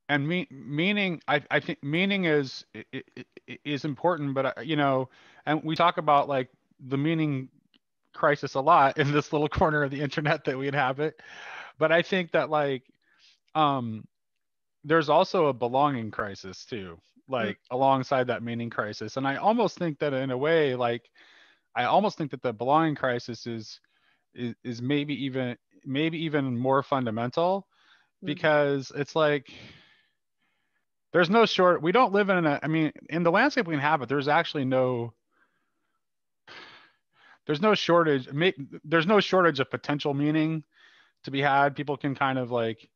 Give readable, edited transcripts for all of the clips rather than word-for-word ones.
and meaning, I think meaning is important, but and we talk about like the meaning crisis a lot in this little corner of the internet that we inhabit. But I think that like um there's also a belonging crisis too, Mm, like alongside that meaning crisis. And I almost think that in a way, like I almost think that the belonging crisis is maybe even more fundamental, mhm, because it's like there's no short we don't live in a I mean, in the landscape we inhabit, there's no shortage there's no shortage of potential meaning to be had. People can kind of like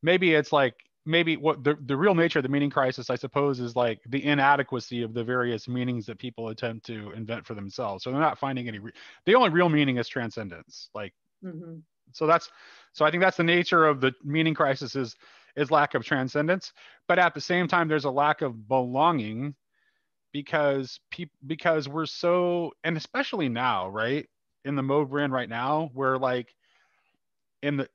maybe it's like maybe what the real nature of the meaning crisis, I suppose, is like the inadequacy of the various meanings that people attempt to invent for themselves. So they're not finding the only real meaning is transcendence. Like mhm, so that's so I think that's the nature of the meaning crisis is lack of transcendence. But at the same time, there's a lack of belonging because we're so, and especially now, right, in the mode we're in right now, where like in the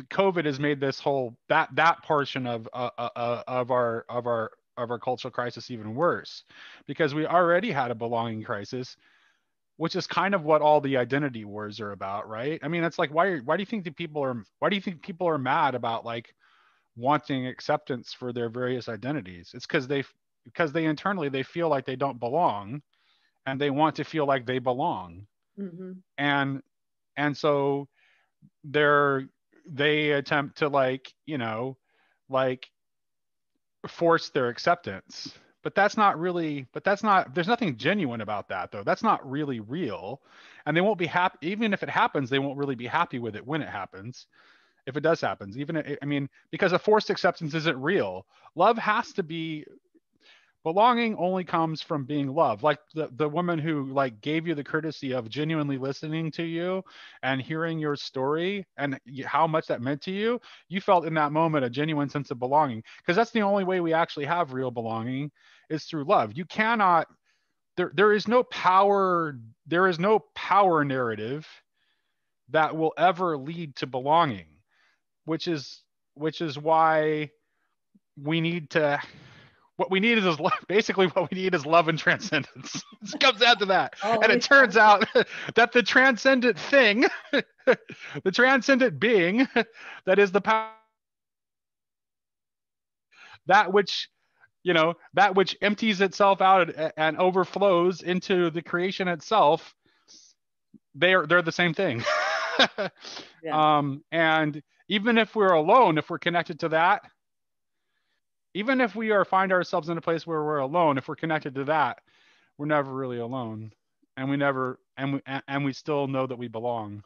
COVID has made this whole that portion of our cultural crisis even worse, because we already had a belonging crisis, which is kind of what all the identity wars are about, right? I mean, it's like why do you think people are mad about like wanting acceptance for their various identities? It's because they internally they feel like they don't belong, and they want to feel like they belong, mhm. and so they're they attempt to like like force their acceptance. But that's not there's nothing genuine about that, though. That's not really real, and they won't be happy even if it happens. They won't really be happy with it when it happens, if it does happens. I mean, because a forced acceptance isn't real. Love has to be Belonging only comes from being loved. Like the woman who like gave you the courtesy of genuinely listening to you and hearing your story and how much that meant to you. You felt in that moment a genuine sense of belonging, because that's the only way we actually have real belonging, is through love. You cannot there is no power narrative that will ever lead to belonging, which is why we need to what we need is basically what we need is love and transcendence. It comes down to that, and it Always turns comes down. out that the transcendent thing, the transcendent being, that is the power, that which that which empties itself out and overflows into the creation itself. They're the same thing. Yeah. And even if we're alone, if we're connected to that, even if we are find ourselves in a place where we're alone, if we're connected to that, we're never really alone, and we never and we still know that we belong.